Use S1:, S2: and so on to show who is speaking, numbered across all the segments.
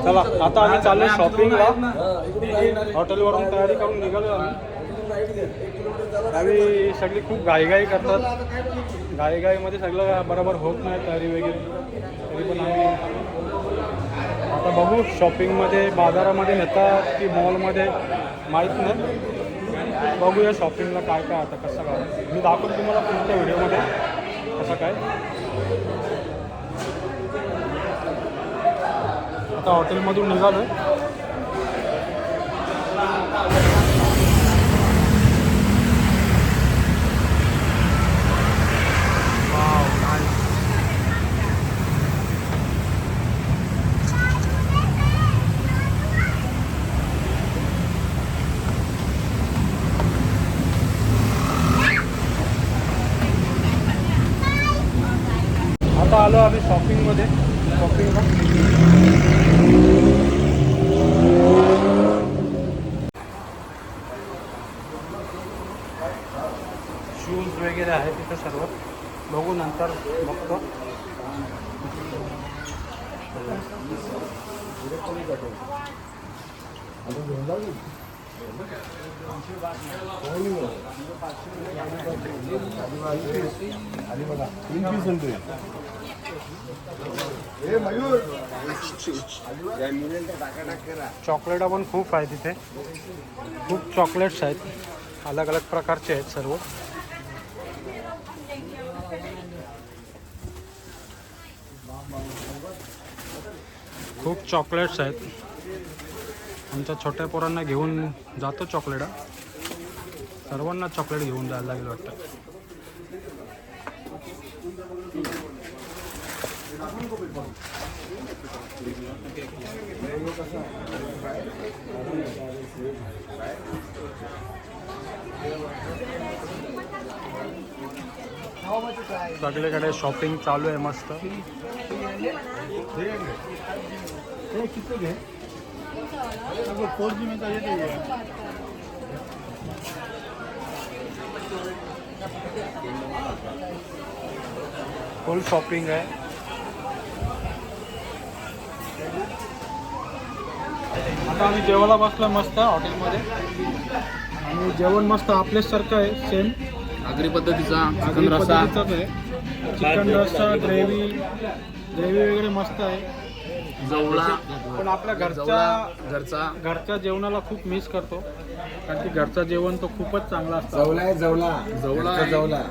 S1: चला आता आम्ही चाललो शॉपिंगला. हॉटेलवरून तयारी करून निघालो आम्ही सगळी खूप घाईघाई करतात. घाईघाईमध्ये सगळं बरोबर होत नाही तयारी वगैरे. तरी पण आम्ही आता बघू शॉपिंगमध्ये बाजारामध्ये नेतात की मॉलमध्ये माहीत नाही. बघूया शॉपिंगला काय काय आता कसं काय मी दाखवतो तुम्हाला पुढच्या व्हिडिओमध्ये कसं काय. आता हॉटेलमधून निघालो आहे. आता आलो आम्ही शॉपिंगमध्ये. शॉपिंगला शूज वगैरे आहे तिथं सर्व. बघू नंतर बघतो. चॉकलेट पण खूप आहे तिथे. खूप चॉकलेट्स आहेत. अलग अलग प्रकारचे आहेत सर्व. खूप चॉकलेट्स आहेत. आमच्या छोट्या पोरांना घेऊन जातो चॉकलेट. सर्वांना चॉकलेट घेऊन जायला लागेल वाटतं. सगळीकडे शॉपिंग चालू आहे मस्त. फुल शॉपिंग आहे. आता आम्ही जेवायला बसलो मस्त हॉटेलमध्ये. आणि जेवण मस्त आपल्यासारखं आहे सेम
S2: आगरी पद्धतीचा
S1: चिकन रस्साच आहे. चिकन रस्सा ग्रेव्ही वगैरे मस्त आहे.
S2: जवळा
S1: पण आपल्या घरच्या जेवणाला खूप मिस करतो. कारण की घरचं जेवण तो खूपच चांगला असतं.
S2: जवळा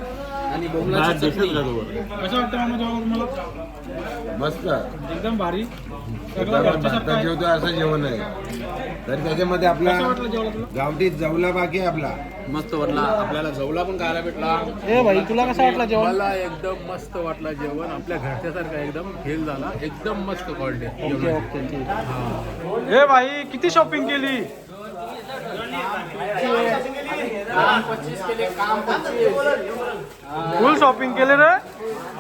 S2: आणि बोंबलाची चटणी.
S1: कसं वाटतं मामा जेवण तुम्हाला?
S3: मस्त
S1: एकदम भारी.
S3: जेवतो असं जेवण आहे. तर त्याच्यामध्ये आपला गावठी जवला बाकी आहे आपला.
S2: मस्त वाटला. आपल्याला जवला पण खायला भेटला.
S1: ए भाई तुला कसं वाटलं जेवण?
S2: मला एकदम मस्त वाटला जेवण. आपल्या घरच्यासारखं एकदम फेल झाला. एकदम मस्त क्वालिटी.
S1: ओके ठीक. ए भाई किती शॉपिंग केली? फुल शॉपिंग केले रे.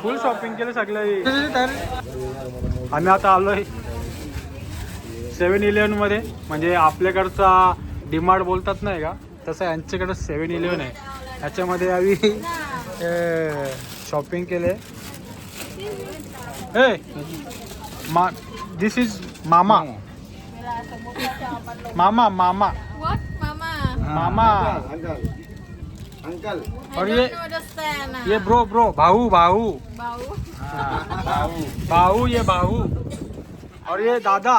S1: फुल शॉपिंग केले सगळे. आम्ही आता आलोय 7-Eleven म्हणजे आपल्याकडचा डीमार्ट बोलतात नाही का, तसं यांच्याकडं 7-Eleven आहे. ह्याच्यामध्ये आम्ही शॉपिंग केले. दिस इज मामा. मामा मामा मामा.
S3: अंकल
S1: और ये ब्रो भाऊ भाऊ ये भाऊ. और ये दादा.